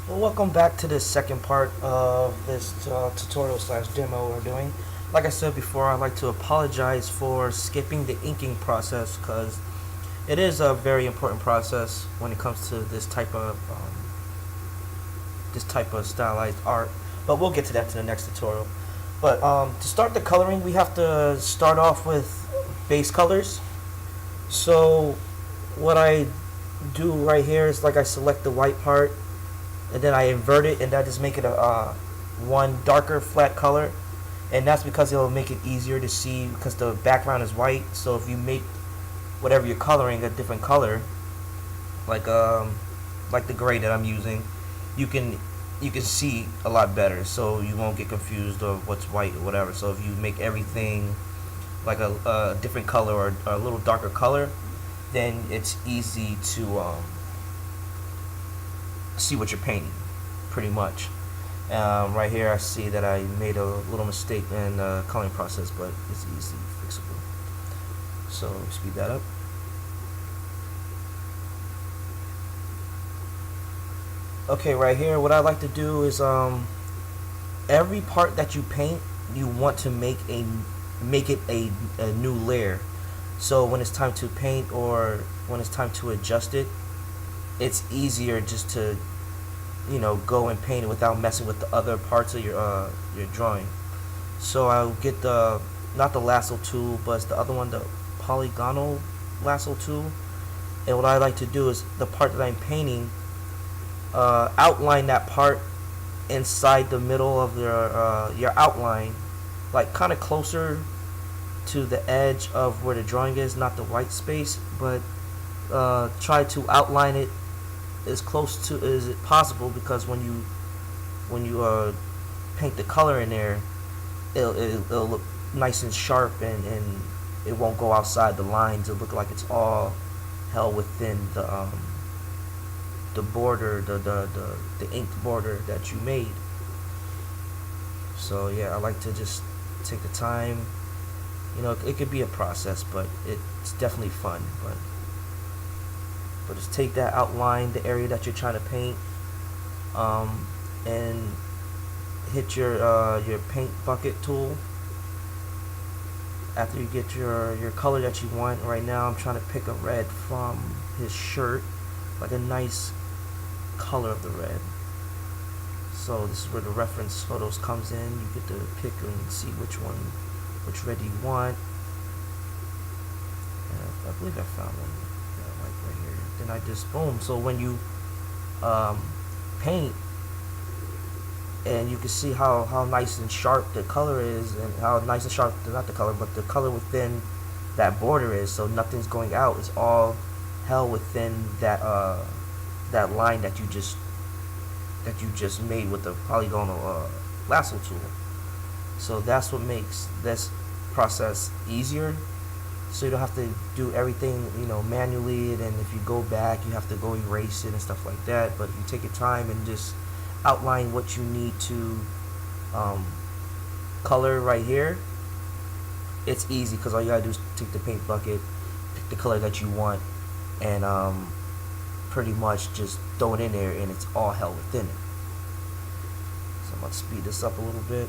Well, welcome back to this second part of this tutorial slash demo we're doing. Like I said before, I'd like to apologize for skipping the inking process because it is a very important process when it comes to this type of stylized art. But we'll get to that in the next tutorial. But to start the coloring, we have to start off with base colors. So what I do right here is like I select the white part and then I invert it, and that just make it a one darker flat color, and that's because it'll make it easier to see because the background is white. So if you make whatever you're coloring a different color, like the gray that I'm using, you can see a lot better, so you won't get confused of what's white or whatever. So if you make everything like a different color or a little darker color, then it's easy to see what you're painting, pretty much. Right here I see that I made a little mistake in the coloring process, but it's easily fixable. So speed that up. Okay, right here what I like to do is every part that you paint, you want to make it a new layer. So when it's time to paint or when it's time to adjust it, it's easier just to go and paint it without messing with the other parts of your drawing. So I'll get the not the lasso tool, but it's the other one, the polygonal lasso tool. And what I like to do is the part that I'm painting, outline that part inside the middle of your outline, like kind of closer to the edge of where the drawing is, not the white space, but try to outline it as close to as it possible, because when you paint the color in there, it'll look nice and sharp, and it won't go outside the lines. It'll look like it's all held within the border, the inked border that you made. So yeah, I like to just take the time. It could be a process, but it's definitely fun. But just take that outline, the area that you're trying to paint, and hit your paint bucket tool. After you get your color that you want. Right now I'm trying to pick a red from his shirt, like a nice color of the red. So this is where the reference photos comes in. You get to pick and see which red you want. I believe I found one like right here. Then I just boom. So when you paint, and you can see how nice and sharp the color is, and how nice and sharp, not the color, but the color within that border is. So nothing's going out. It's all held within that that line that you just made with the polygonal lasso tool. So that's what makes this process easier. So you don't have to do everything manually, and then if you go back you have to go erase it and stuff like that. But if you take your time and just outline what you need to color right here, it's easy, because all you gotta do is take the paint bucket, pick the color that you want, and pretty much just throw it in there, and it's all held within it. So I'm going to speed this up a little bit.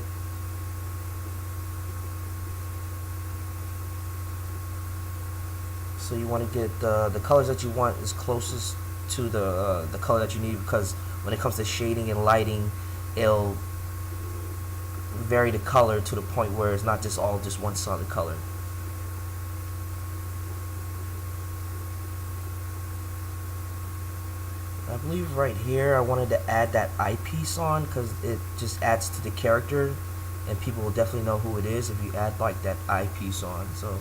So you want to get the colors that you want as closest to the color that you need, because when it comes to shading and lighting, it'll vary the color to the point where it's not just all just one solid color. I believe right here I wanted to add that eyepiece on, because it just adds to the character, and people will definitely know who it is if you add like that eyepiece on. So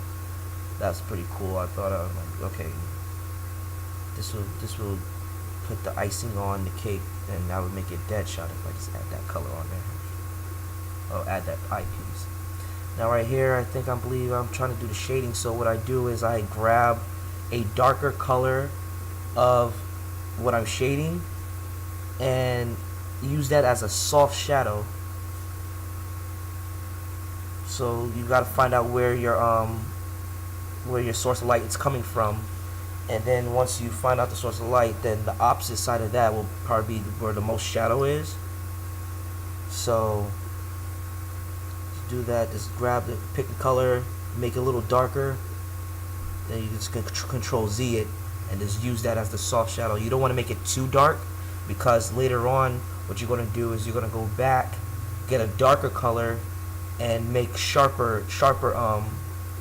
that's pretty cool. I thought, like, okay, this will put the icing on the cake, and that would make it Deadshot if I just add that color on there. Oh, add that eyepiece. Now right here, I believe I'm trying to do the shading. So what I do is I grab a darker color of what I'm shading and use that as a soft shadow. So you got to find out where your source of light is coming from, And then once you find out the source of light, then the opposite side of that will probably be where the most shadow is. So do that. Just grab the, pick the color, make it a little darker. Then you just control Z it and just use that as the soft shadow. You don't want to make it too dark, because later on what you're going to do is you're going to go back, get a darker color, and make sharper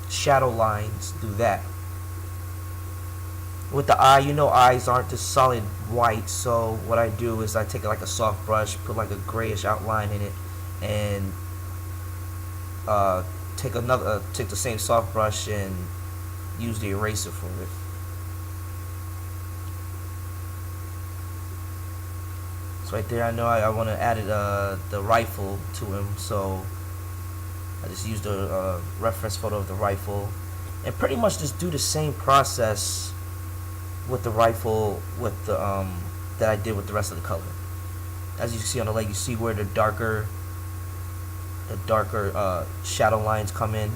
shadow lines through that. With the eye, you know eyes aren't just solid white, so what I do is I take like a soft brush, put like a grayish outline in it, and take the same soft brush and use the eraser for it. So right there, I know I want to add the rifle to him, so I just used a reference photo of the rifle, and pretty much just do the same process with the rifle with the that I did with the rest of the color. As you see on the leg, you see where the darker shadow lines come in,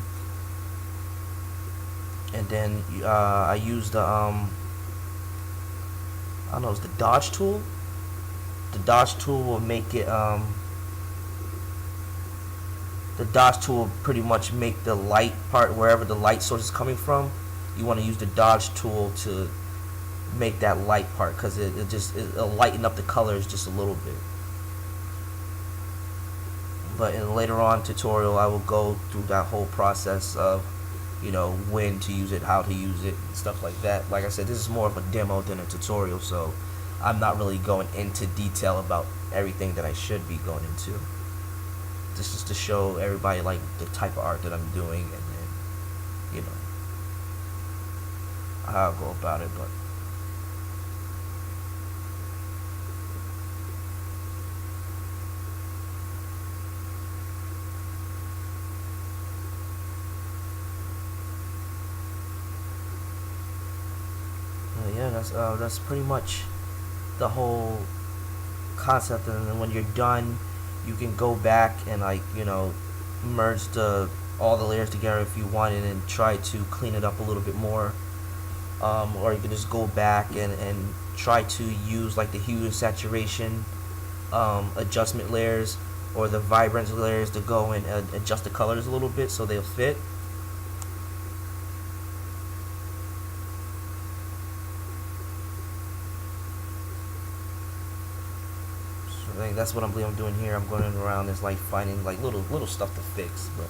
and then I used the I don't know, it's the dodge tool. The dodge tool will make it the dodge tool will pretty much make the light part, wherever the light source is coming from, you want to use the dodge tool to make that light part, because it'll lighten up the colors just a little bit. But in later on tutorial, I will go through that whole process of, you know, when to use it, how to use it, and stuff like that. Like I said, this is more of a demo than a tutorial, so I'm not really going into detail about everything that I should be going into. This is to show everybody like the type of art that I'm doing, and then, you know, how I'll go about it. But yeah, that's pretty much the whole concept. And then when you're done, you can go back and, like, you know, merge all the layers together if you wanted, and try to clean it up a little bit more, or you can just go back and try to use like the hue and saturation adjustment layers, or the vibrance layers, to go and adjust the colors a little bit so they'll fit. I think that's what I'm doing here. I'm going around, is like finding like little stuff to fix. But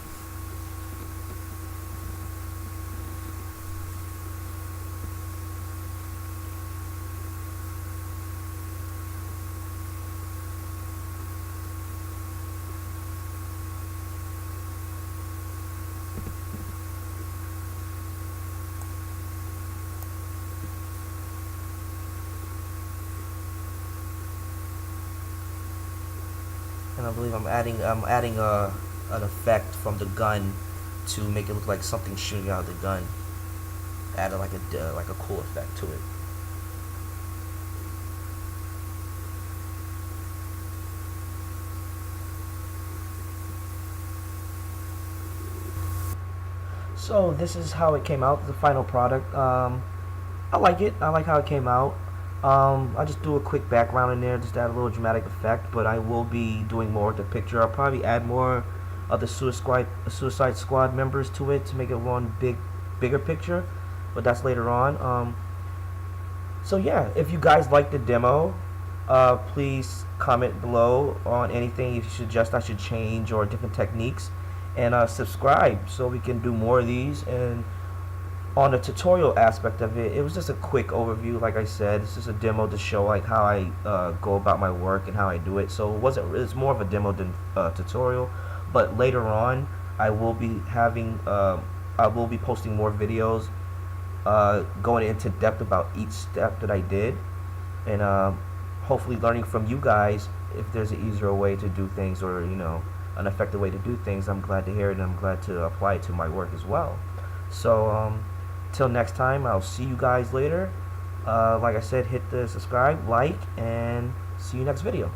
and I believe I'm adding an effect from the gun to make it look like something shooting out of the gun. Added like a cool effect to it. So this is how it came out, the final product. I like it. I like how it came out. I just do a quick background in there just to add a little dramatic effect, but I will be doing more with the picture. I'll probably add more of the Suicide Squad members to it to make it one bigger picture, but that's later on. So yeah, if you guys like the demo, please comment below on anything if you suggest I should change, or different techniques, and subscribe so we can do more of these. And on the tutorial aspect of it, it was just a quick overview. Like I said, it's just a demo to show like how I go about my work and how I do it. So it's more of a demo than tutorial. But later on, I will be posting more videos going into depth about each step that I did, and hopefully learning from you guys if there's an easier way to do things, or, you know, an effective way to do things. I'm glad to hear it, and I'm glad to apply it to my work as well. So till next time, I'll see you guys later. Like I said, hit the subscribe, like, and see you next video.